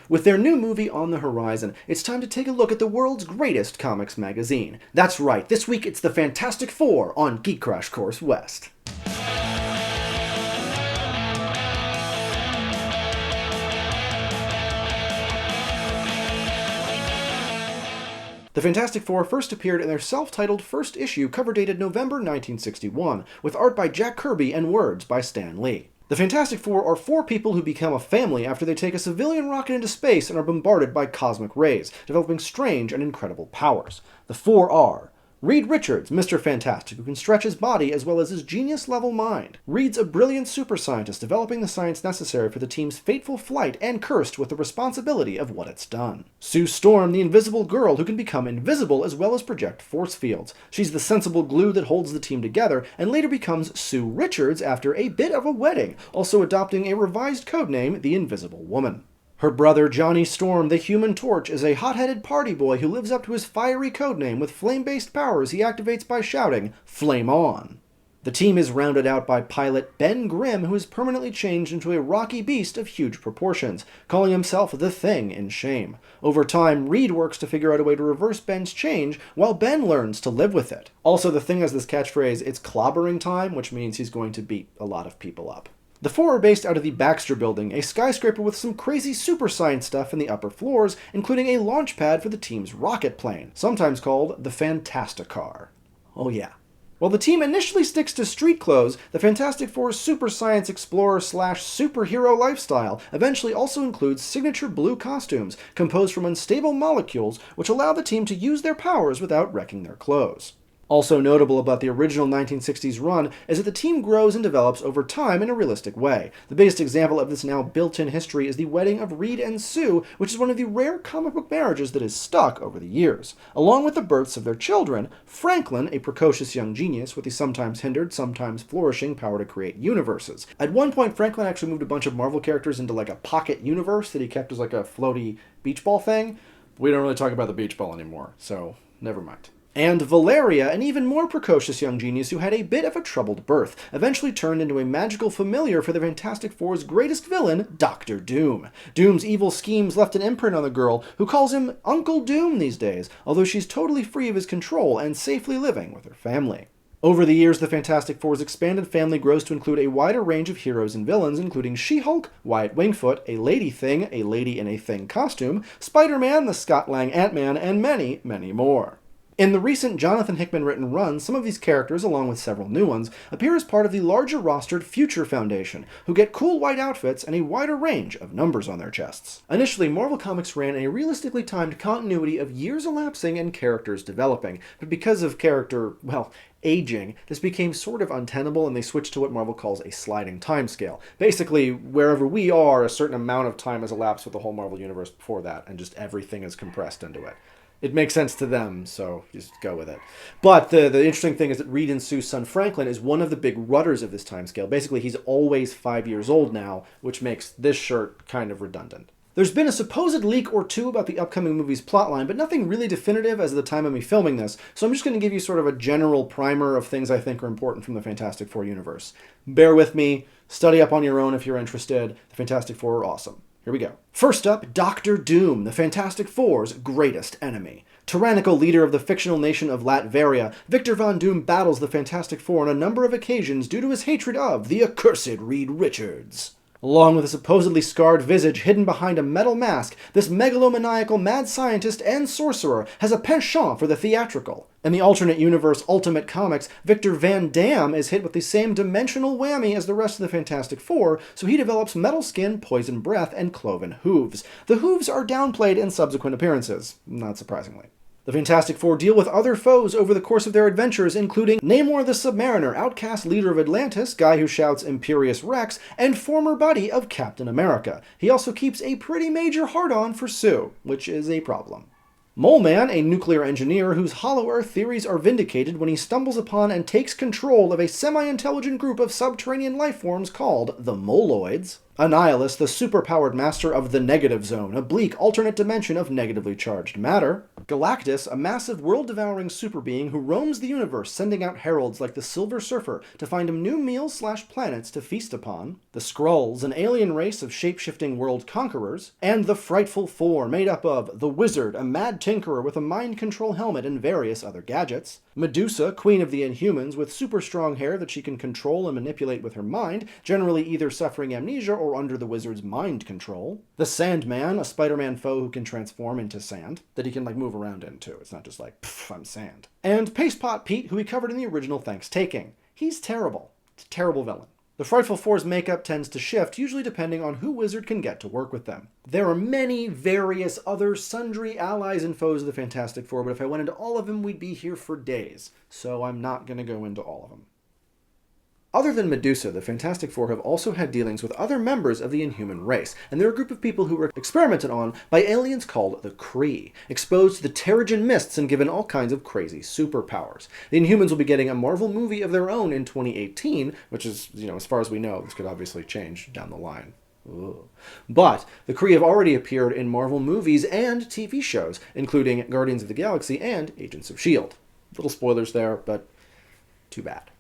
With their new movie on the horizon, it's time to take a look at the world's greatest comics magazine. That's right, this week it's the Fantastic Four on Geek Crash Course West. The Fantastic Four first appeared in their self-titled first issue cover dated November 1961, with art by Jack Kirby and words by Stan Lee. The Fantastic Four are four people who become a family after they take a civilian rocket into space and are bombarded by cosmic rays, developing strange and incredible powers. The four are Reed Richards, Mr. Fantastic, who can stretch his body as well as his genius-level mind. Reed's a brilliant super scientist developing the science necessary for the team's fateful flight and cursed with the responsibility of what it's done. Sue Storm, the invisible girl who can become invisible as well as project force fields. She's the sensible glue that holds the team together and later becomes Sue Richards after a bit of a wedding, also adopting a revised codename, the Invisible Woman. Her brother, Johnny Storm, the Human Torch, is a hot-headed party boy who lives up to his fiery codename with flame-based powers he activates by shouting, "Flame on!" The team is rounded out by pilot Ben Grimm, who is permanently changed into a rocky beast of huge proportions, calling himself the Thing in shame. Over time, Reed works to figure out a way to reverse Ben's change, while Ben learns to live with it. Also, the Thing has this catchphrase, "It's clobbering time," which means he's going to beat a lot of people up. The four are based out of the Baxter Building, a skyscraper with some crazy super science stuff in the upper floors, including a launch pad for the team's rocket plane, sometimes called the Fantasticar. Oh yeah. While the team initially sticks to street clothes, the Fantastic Four's super science explorer/superhero lifestyle eventually also includes signature blue costumes, composed from unstable molecules, which allow the team to use their powers without wrecking their clothes. Also notable about the original 1960s run is that the team grows and develops over time in a realistic way. The biggest example of this now built-in history is the wedding of Reed and Sue, which is one of the rare comic book marriages that has stuck over the years. Along with the births of their children, Franklin, a precocious young genius with the sometimes hindered, sometimes flourishing power to create universes. At one point, Franklin actually moved a bunch of Marvel characters into like a pocket universe that he kept as like a floaty beach ball thing. We don't really talk about the beach ball anymore, so never mind. And Valeria, an even more precocious young genius who had a bit of a troubled birth, eventually turned into a magical familiar for the Fantastic Four's greatest villain, Dr. Doom. Doom's evil schemes left an imprint on the girl, who calls him Uncle Doom these days, although she's totally free of his control and safely living with her family. Over the years, the Fantastic Four's expanded family grows to include a wider range of heroes and villains, including She-Hulk, Wyatt Wingfoot, a lady thing, a lady in a thing costume, Spider-Man, the Scott Lang Ant-Man, and many, many more. In the recent Jonathan Hickman-written run, some of these characters, along with several new ones, appear as part of the larger rostered Future Foundation, who get cool white outfits and a wider range of numbers on their chests. Initially, Marvel Comics ran a realistically timed continuity of years elapsing and characters developing, but because of character, aging, this became sort of untenable and they switched to what Marvel calls a sliding timescale. Basically, wherever we are, a certain amount of time has elapsed with the whole Marvel Universe before that, and just everything is compressed into it. It makes sense to them, so just go with it. But the interesting thing is that Reed and Sue's son Franklin is one of the big rudders of this timescale. Basically, he's always 5 years old now, which makes this shirt kind of redundant. There's been a supposed leak or two about the upcoming movie's plotline, but nothing really definitive as of the time of me filming this, so I'm just going to give you sort of a general primer of things I think are important from the Fantastic Four universe. Bear with me, study up on your own if you're interested. The Fantastic Four are awesome. Here we go. First up, Dr. Doom, the Fantastic Four's greatest enemy. Tyrannical leader of the fictional nation of Latveria, Victor Von Doom battles the Fantastic Four on a number of occasions due to his hatred of the accursed Reed Richards. Along with a supposedly scarred visage hidden behind a metal mask, this megalomaniacal mad scientist and sorcerer has a penchant for the theatrical. In the alternate universe Ultimate Comics, Victor Van Dam is hit with the same dimensional whammy as the rest of the Fantastic Four, so he develops metal skin, poison breath, and cloven hooves. The hooves are downplayed in subsequent appearances, not surprisingly. The Fantastic Four deal with other foes over the course of their adventures, including Namor the Submariner, outcast leader of Atlantis, guy who shouts Imperious Rex, and former buddy of Captain America. He also keeps a pretty major hard-on for Sue, which is a problem. Mole Man, a nuclear engineer whose Hollow Earth theories are vindicated when he stumbles upon and takes control of a semi-intelligent group of subterranean life forms called the Moloids. Annihilus, the superpowered master of the Negative Zone, a bleak alternate dimension of negatively charged matter. Galactus, a massive world-devouring super being who roams the universe, sending out heralds like the Silver Surfer to find him new meals/planets to feast upon. The Skrulls, an alien race of shape-shifting world conquerors. And the Frightful Four, made up of the Wizard, a mad tinkerer with a mind control helmet and various other gadgets. Medusa, queen of the Inhumans, with super strong hair that she can control and manipulate with her mind, generally either suffering amnesia or under the Wizard's mind control. The Sandman, a Spider-Man foe who can transform into sand, that he can move around into. It's not just pff, I'm sand. And Pastepot Pete, who we covered in the original Thanks-Taking. He's terrible. It's a terrible villain. The Frightful Four's makeup tends to shift, usually depending on who Wizard can get to work with them. There are many various other sundry allies and foes of the Fantastic Four, but if I went into all of them, we'd be here for days, so I'm not going to go into all of them. Other than Medusa, the Fantastic Four have also had dealings with other members of the Inhuman race, and they're a group of people who were experimented on by aliens called the Kree, exposed to the Terrigen mists and given all kinds of crazy superpowers. The Inhumans will be getting a Marvel movie of their own in 2018, which is, as far as we know, this could obviously change down the line. Ugh. But the Kree have already appeared in Marvel movies and TV shows, including Guardians of the Galaxy and Agents of S.H.I.E.L.D. Little spoilers there, but too bad.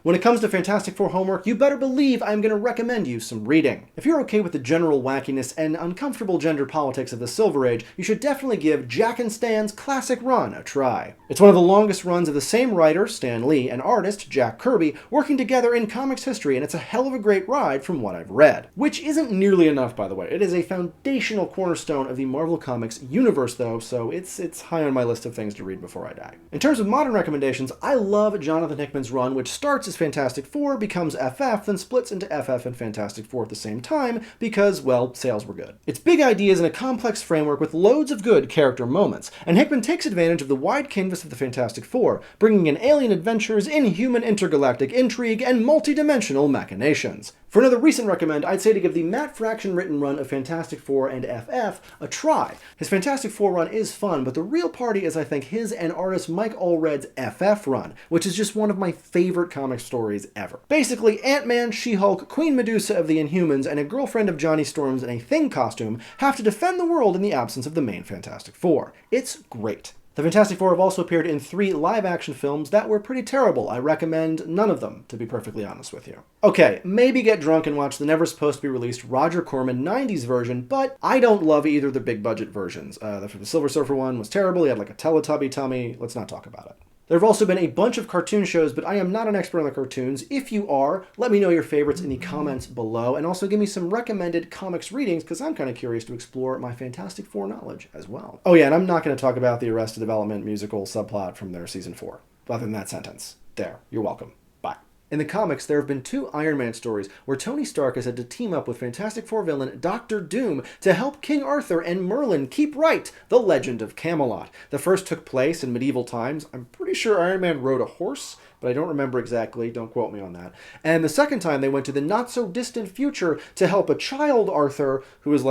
When it comes to Fantastic Four homework, you better believe I'm going to recommend you some reading. If you're okay with the general wackiness and uncomfortable gender politics of the Silver Age, you should definitely give Jack and Stan's classic run a try. It's one of the longest runs of the same writer, Stan Lee, and artist, Jack Kirby, working together in comics history, and it's a hell of a great ride from what I've read. Which isn't nearly enough, by the way. It is a foundational cornerstone of the Marvel Comics universe, though, so it's high on my list of things to read before I die. In terms of modern recommendations, I love Jonathan Hickman's run, which starts as Fantastic Four, becomes FF, then splits into FF and Fantastic Four at the same time because, well, sales were good. It's big ideas in a complex framework with loads of good character moments, and Hickman takes advantage of the wide canvas of the Fantastic Four, bringing in alien adventures, inhuman intergalactic intrigue, and multi-dimensional machinations. For another recent recommend, I'd say to give the Matt Fraction written run of Fantastic Four and FF a try. His Fantastic Four run is fun, but the real party is, I think, his and artist Mike Allred's FF run, which is just one of my favorite comic stories ever. Basically, Ant-Man, She-Hulk, Queen Medusa of the Inhumans, and a girlfriend of Johnny Storm's in a Thing costume have to defend the world in the absence of the main Fantastic Four. It's great. The Fantastic Four have also appeared in 3 live-action films that were pretty terrible. I recommend none of them, to be perfectly honest with you. Okay, maybe get drunk and watch the never-supposed-to-be-released Roger Corman 90s version, but I don't love either of the big-budget versions. The Silver Surfer one was terrible. He had a Teletubby tummy. Let's not talk about it. There have also been a bunch of cartoon shows, but I am not an expert on the cartoons. If you are, let me know your favorites in the comments below, and also give me some recommended comics readings, because I'm kind of curious to explore my Fantastic Four knowledge as well. Oh yeah, and I'm not going to talk about the Arrested Development musical subplot from their season 4. Other than that sentence. There, you're welcome. Bye. In the comics, there have been 2 Iron Man stories where Tony Stark has had to team up with Fantastic Four villain Dr. Doom to help King Arthur and Merlin keep right the legend of Camelot. The first took place in medieval times. I'm pretty sure Iron Man rode a horse, but I don't remember exactly. Don't quote me on that. And the second time they went to the not-so-distant future to help a child Arthur who was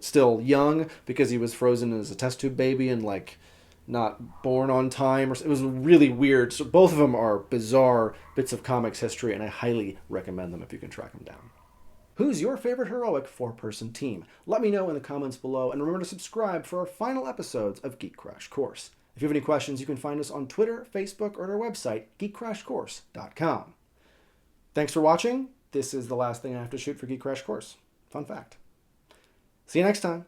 still young because he was frozen as a test tube baby and not born on time. It was really weird. So both of them are bizarre bits of comics history, and I highly recommend them if you can track them down. Who's your favorite heroic 4-person team? Let me know in the comments below, and remember to subscribe for our final episodes of Geek Crash Course. If you have any questions, you can find us on Twitter, Facebook, or on our website, geekcrashcourse.com. Thanks for watching. This is the last thing I have to shoot for Geek Crash Course. Fun fact. See you next time.